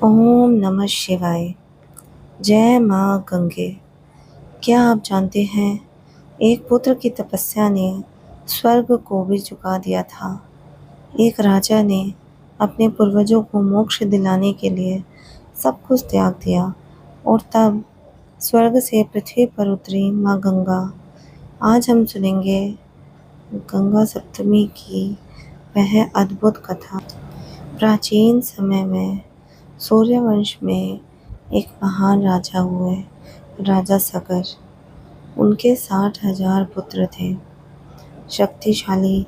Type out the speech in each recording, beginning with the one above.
ओम नमः शिवाय। जय माँ गंगे। क्या आप जानते हैं, एक पुत्र की तपस्या ने स्वर्ग को भी झुका दिया था। एक राजा ने अपने पूर्वजों को मोक्ष दिलाने के लिए सब कुछ त्याग दिया और तब स्वर्ग से पृथ्वी पर उतरी माँ गंगा। आज हम सुनेंगे गंगा सप्तमी की वह अद्भुत कथा। प्राचीन समय में सूर्यवंश में एक महान राजा हुए, राजा सगर। उनके 60,000 पुत्र थे। शक्तिशाली,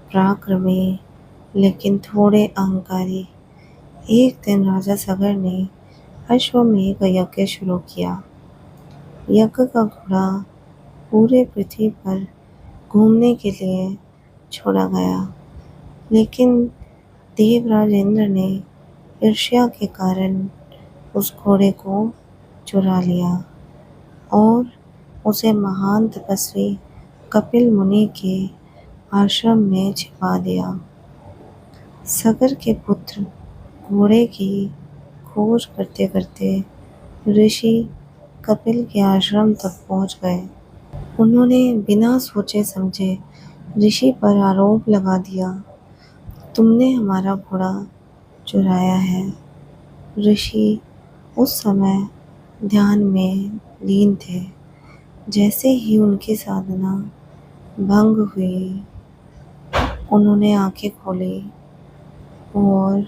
पराक्रमी, लेकिन थोड़े अहंकारी। एक दिन राजा सगर ने अश्वमेध यज्ञ शुरू किया। यज्ञ का घोड़ा पूरे पृथ्वी पर घूमने के लिए छोड़ा गया, लेकिन देवराज इंद्र ने ईर्ष्या के कारण उस घोड़े को चुरा लिया और उसे महान तपस्वी कपिल मुनि के आश्रम में छिपा दिया। सगर के पुत्र घोड़े की खोज करते करते ऋषि कपिल के आश्रम तक पहुंच गए। उन्होंने बिना सोचे समझे ऋषि पर आरोप लगा दिया, तुमने हमारा घोड़ा चुराया है। ऋषि उस समय ध्यान में लीन थे। जैसे ही उनकी साधना भंग हुई, उन्होंने आंखें खोली और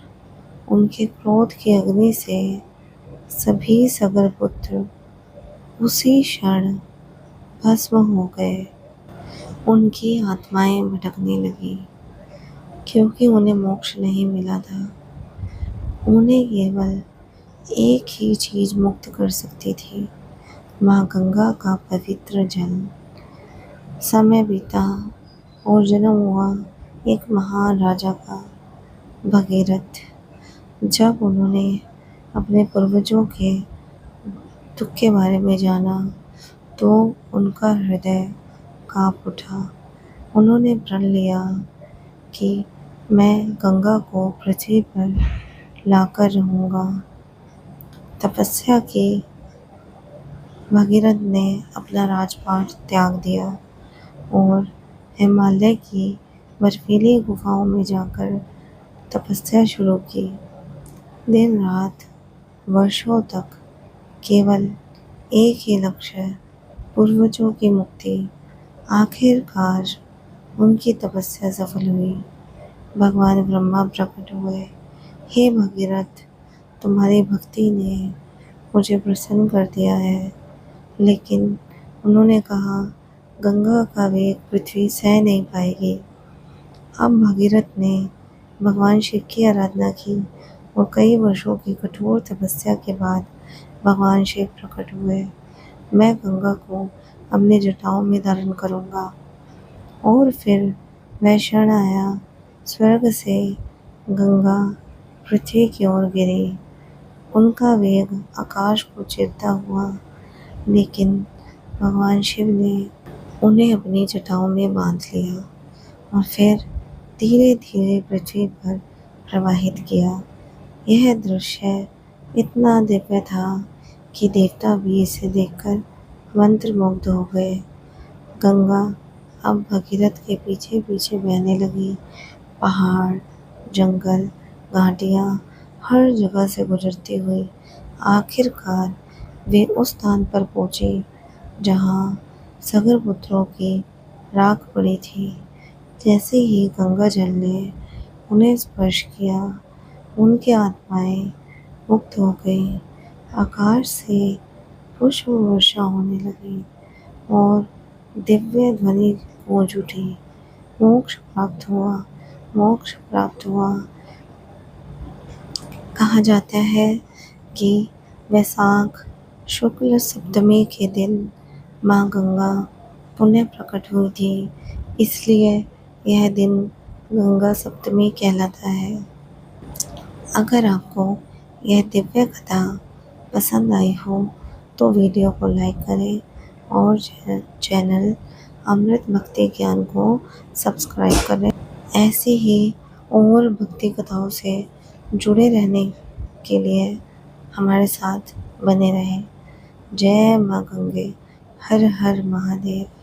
उनके क्रोध की अग्नि से सभी सगर पुत्र उसी क्षण भस्म हो गए। उनकी आत्माएं भटकने लगी, क्योंकि उन्हें मोक्ष नहीं मिला था। उन्हें केवल एक ही चीज मुक्त कर सकती थी, माँ गंगा का पवित्र जल। समय बीता और जन्म हुआ एक महान राजा का, भगीरथ। जब उन्होंने अपने पूर्वजों के दुख के बारे में जाना तो उनका हृदय कांप उठा। उन्होंने प्रण लिया कि मैं गंगा को पृथ्वी पर लाकर रहूँगा। तपस्या की भगीरथ ने अपना राजपाट त्याग दिया और हिमालय की बर्फीली गुफाओं में जाकर तपस्या शुरू की। दिन रात वर्षों तक केवल एक ही लक्ष्य, पूर्वजों की मुक्ति। आखिरकार उनकी तपस्या सफल हुई। भगवान ब्रह्मा प्रकट हुए। हे भगीरथ, तुम्हारी भक्ति ने मुझे प्रसन्न कर दिया है। लेकिन उन्होंने कहा, गंगा का वेग पृथ्वी सह नहीं पाएगी। अब भगीरथ ने भगवान शिव की आराधना की और कई वर्षों की कठोर तपस्या के बाद भगवान शिव प्रकट हुए। मैं गंगा को अपनी जटाओं में धारण करूँगा। और फिर वह क्षण आया, स्वर्ग से गंगा पृथ्वी की ओर गिरी। उनका वेग आकाश को चीरता हुआ, लेकिन भगवान शिव ने उन्हें अपनी जटाओं में बांध लिया और फिर धीरे धीरे पृथ्वी पर प्रवाहित किया। यह दृश्य इतना दिव्य था कि देवता भी इसे देखकर मंत्रमुग्ध हो गए। गंगा अब भगीरथ के पीछे पीछे बहने लगी। पहाड़, जंगल, घाटियाँ, हर जगह से गुजरती हुई आखिरकार वे उस स्थान पर पहुँचे जहाँ सगर पुत्रों की राख पड़ी थी। जैसे ही गंगा जल ने उन्हें स्पर्श किया, उनकी आत्माएं मुक्त हो गई। आकाश से पुष्प वर्षा होने लगी और दिव्य ध्वनि गूंज उठी, मोक्ष प्राप्त हुआ, मोक्ष प्राप्त हुआ। कहा जाता है कि वैशाख शुक्ल सप्तमी के दिन माँ गंगा पुनः प्रकट हुई थी, इसलिए यह दिन गंगा सप्तमी कहलाता है। अगर आपको यह दिव्य कथा पसंद आई हो तो वीडियो को लाइक करें और चैनल अमृत भक्ति ज्ञान को सब्सक्राइब करें। ऐसी ही और भक्ति कथाओं से जुड़े रहने के लिए हमारे साथ बने रहें। जय माँ गंगे, हर हर महादेव।